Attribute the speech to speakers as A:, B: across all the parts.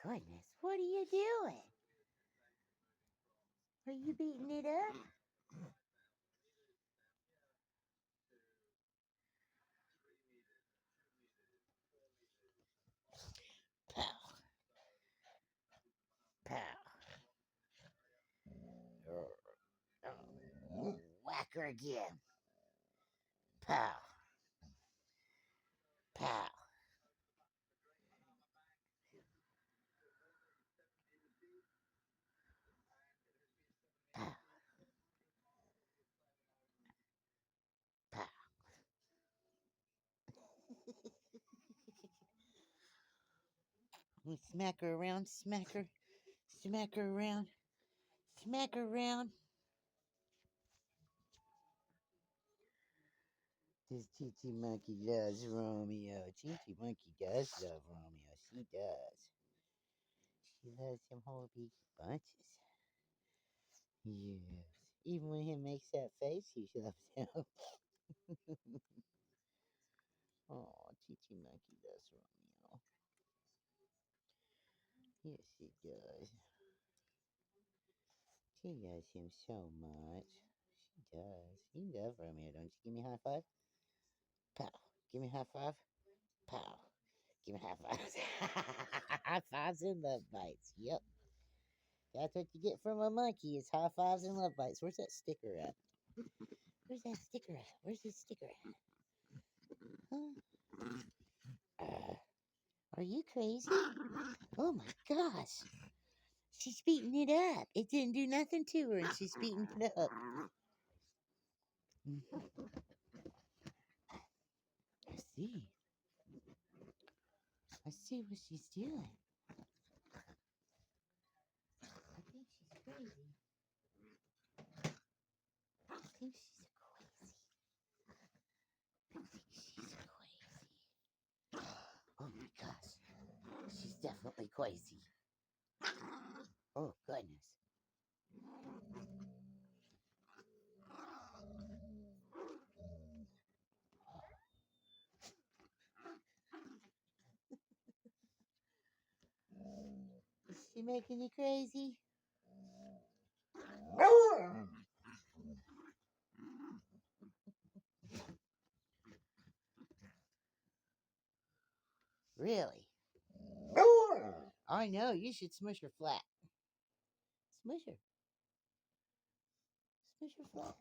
A: Goodness, what are you doing? Are you beating it up? Pow, pow. Whack her again. Pow, pow, pow, pow. We smack her around, smack her around, smack her around. This ChiCi monkey loves Romeo. ChiCi monkey does love Romeo. She does. She loves him whole big bunches. Yes. Even when he makes that face, she loves him. Oh, ChiCi monkey loves Romeo. Yes, she does. She loves him so much. She does. You love Romeo, don't you? Give me a high five. Pow. Give me a high five. Pow. Give me high fives. High fives and love bites. Yep. That's what you get from a monkey is high fives and love bites. Where's that sticker at? Where's that sticker at? Where's the sticker at? Huh? Are you crazy? Oh my gosh. She's beating it up. It didn't do nothing to her and she's beating it up. I see. I see what she's doing. I think she's crazy. I think she's crazy. I think she's crazy. Oh my gosh. She's definitely crazy. Oh goodness. Is she making you crazy? Really? I know. You should smush her flat. Smush her. Smush her flat.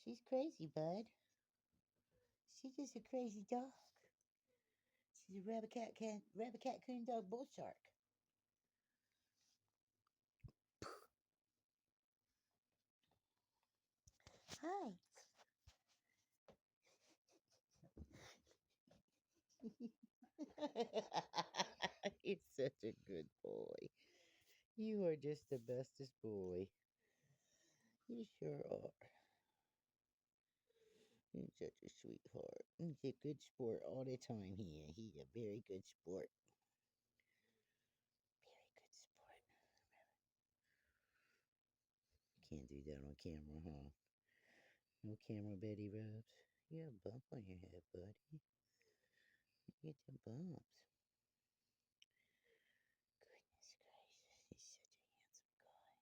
A: She's crazy, bud. She's just a crazy dog. She's a rabbit cat coon dog bull shark. Hi. You're such a good boy. You are just the bestest boy. You sure are. He's such a sweetheart. He's a good sport all the time here. He's a very good sport. Very good sport. Can't do that on camera, huh? No camera, Betty Rubs. You have a bump on your head, buddy. You get some bumps. Goodness gracious, he's such a handsome guy.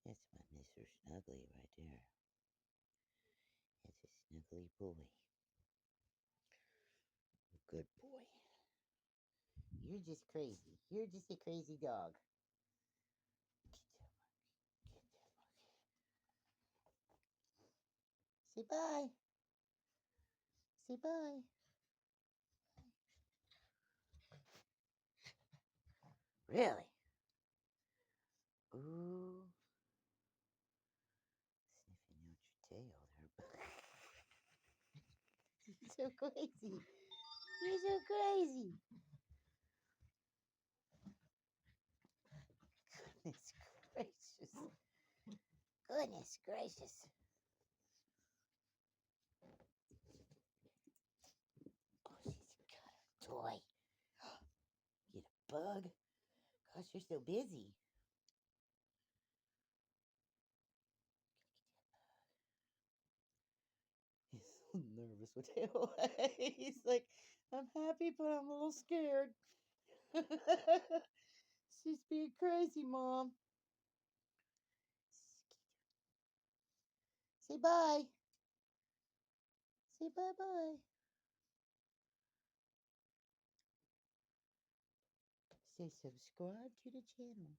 A: That's my Mr. Snuggly right there. That's a snuggly boy. Good boy. You're just crazy. You're just a crazy dog. Get that monkey. Get that monkey. Say bye. Say bye. Really? Ooh. Sniffing out your tail there. You're so crazy. You're so crazy. Goodness gracious. Goodness gracious. Oh, she's got a toy. Get a bug. Gosh, you're so busy. this would take away. He's like, I'm happy, but I'm a little scared. She's being crazy, Mom. Say bye. Say bye bye. Say subscribe to the channel,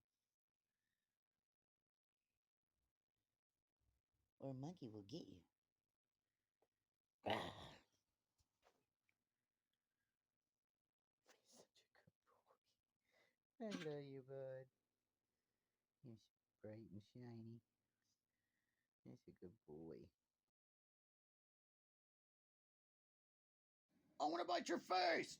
A: or Monkey will get you. Ah. Such a good boy. I love you, bud. You're bright and shiny. That's a good boy. I want to bite your face.